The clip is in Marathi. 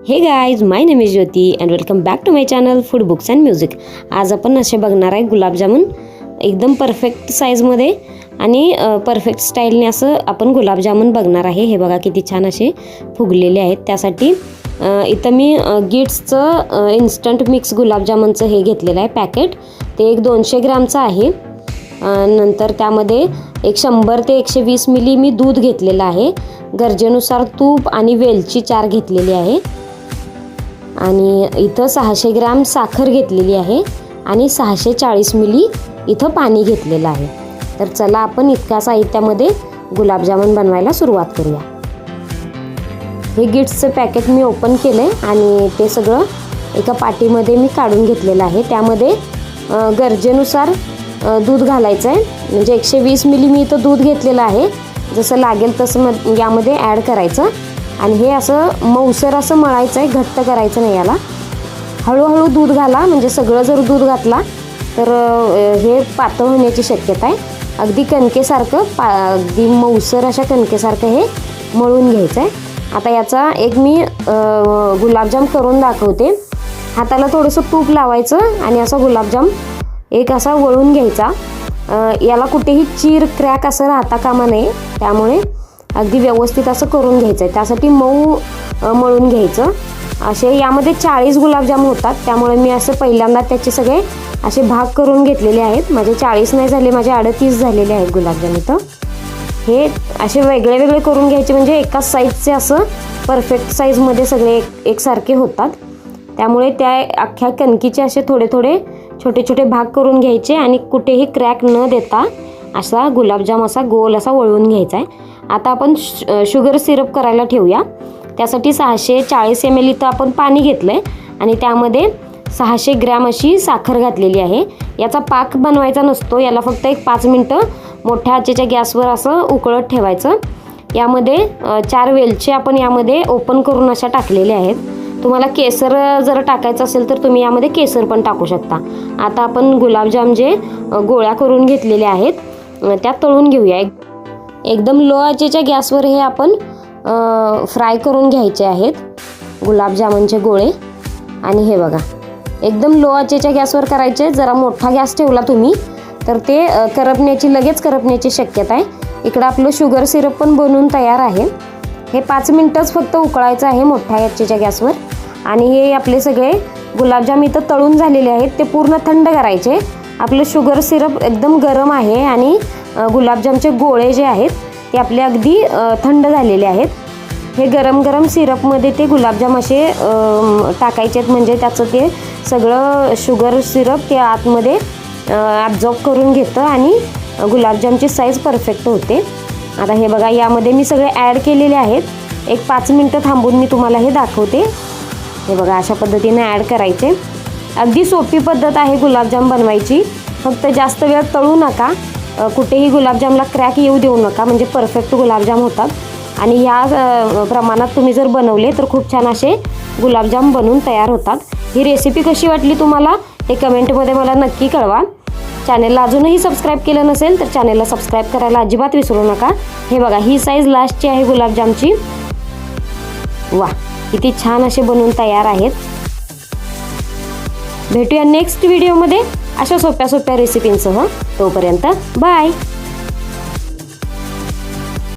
हे guys, my name is Jyoti and welcome back to my channel food books and music. आज आपण असे बघणार आहे गुलाबजामुन एकदम परफेक्ट साईजमध्ये आणि परफेक्ट स्टाईलने असं आपण गुलाबजामुन बघणार आहे। हे बघा किती छान असे फुगलेले आहेत। त्यासाठी इथं मी गिट्सचं इन्स्टंट मिक्स गुलाबजामुनचं हे घेतलेलं आहे पॅकेट। ते एक 200 ग्रामचं आहे। नंतर त्यामध्ये एक 100 ते 120 मिली मी दूध घेतलेलं आहे। गरजेनुसार तूप आणि वेलची 4 घेतलेली आहे आणि इथं 600 ग्राम साखर घेतलेली आहे आणि 640 मिली इथं पाणी घेतलेलं आहे। तर चला आपण इतक्या साहित्यामध्ये गुलाबजामुन बनवायला सुरुवात करूया। हे गिट्सचं पॅकेट मी ओपन केले आणि ते सगळं एका पाटीमध्ये मी काढून घेतलेलं आहे। त्यामध्ये गरजेनुसार दूध घालायचं आहे। म्हणजे 120 मिली मी इथं दूध घेतलेलं आहे। जसं लागेल तसं यामध्ये ॲड करायचं आणि हे असं मऊसर असं मळायचं आहे, घट्ट करायचं नाही याला। हळूहळू दूध घाला, म्हणजे सगळं जर दूध घातला तर हे पातळ होण्याची शक्यता आहे। अगदी कणकेसारखं अगदी मऊसर अशा कणकेसारखं हे मळून घ्यायचं आहे। आता याचा एक मी गुलाबजाम करून दाखवते। हाताला थोडंसं तूप लावायचं आणि असा गुलाबजाम एक असा वळून घ्यायचा। याला कुठेही चीर क्रॅक असं राहता कामा नये, त्यामुळे अगदी व्यवस्थित असं करून घ्यायचं आहे। त्यासाठी मऊ मळून घ्यायचं। असे यामध्ये 40 गुलाबजाम होतात, त्यामुळे मी असं पहिल्यांदा त्याचे सगळे असे भाग करून घेतलेले आहेत। माझे 40 नाही झाले, माझे 38 झालेले आहेत गुलाबजाम इथं। हे असे वेगळे वेगळे करून घ्यायचे, म्हणजे एकाच साईजचे असं परफेक्ट साईजमध्ये सगळे एकसारखे होतात। त्यामुळे त्या अख्ख्या कणकीचे असे थोडे थोडे छोटे छोटे भाग करून घ्यायचे आणि कुठेही क्रॅक न देता असा गुलाबजाम असा गोल असा वळवून घ्यायचा आहे। आता आपण शुगर सिरप करायला ठेवूया। त्यासाठी 640 ml इथं आपण पाणी घेतलं आहे आणि त्यामध्ये 600 ग्रॅम अशी साखर घातलेली आहे। याचा पाक बनवायचा नसतो, याला फक्त एक 5 मिनटं मोठ्या आचेच्या गॅसवर असं उकळत ठेवायचं। यामध्ये 4 वेलची आपण यामध्ये ओपन करून अशा टाकलेल्या आहेत। तुम्हाला केसर जर टाकायचं असेल तर तुम्ही यामध्ये केसर पण टाकू शकता। आता आपण गुलाबजाम जे गोळ्या करून घेतलेले आहेत त्या तळून घेऊया। एकदम लो आचेच्या गॅसवर हे आपण फ्राय करून घ्यायचे आहेत गुलाबजामुनचे गोळे। आणि हे बघा एकदम लो आचेच्या गॅसवर करायचे। जरा मोठा गॅस ठेवला तुम्ही तर ते लगेच करपण्याची शक्यता आहे। इकडं आपलं शुगर सिरप पण बनवून तयार आहे। हे 5 मिनटंच फक्त उकळायचं आहे मोठ्या आचेच्या गॅसवर। आणि हे आपले सगळे गुलाबजाम इथं तळून झालेले आहेत, ते पूर्ण थंड करायचे। आपलं शुगर सिरप एकदम गरम आहे आणि गुलाबजामचे गोळे जे आहेत ते आपले अगदी थंड झालेले आहेत। हे गरम गरम सिरपमध्ये ते गुलाबजाम असे टाकायचे आहेत, म्हणजे त्याचं ते सगळं शुगर सिरप ते आतमध्ये ॲब्झॉर्ब करून घेतं आणि गुलाबजामची साईज परफेक्ट होते। आता हे बघा यामध्ये मी सगळे ॲड केलेले आहेत। एक 5 मिनटं थांबून मी तुम्हाला हे दाखवते। हे बघा अशा पद्धतीने ॲड करायचे। अगदी सोपी पद्धत आहे गुलाबजाम बनवायची। फक्त जास्त वेळ तळू नका, कुठेही गुलाबजामला क्रॅक येऊ देऊ नका, म्हणजे परफेक्ट गुलाबजाम होतात। आणि ह्या प्रमाणात तुम्ही जर बनवले तर खूप छान असे गुलाबजाम बनून तयार होतात। ही रेसिपी कशी वाटली तुम्हाला हे कमेंटमध्ये मला नक्की कळवा। चॅनेलला अजूनही सबस्क्राईब केलं नसेल तर चॅनेलला सबस्क्राईब करायला अजिबात विसरू नका। हे बघा ही साईज लास्टची आहे गुलाबजामची। वाह, किती छान असे बनवून तयार आहेत। भेटूया नेक्स्ट व्हिडिओमध्ये अशा सोप्या सोप्या रेसिपींसह। तोपर्यंत बाय।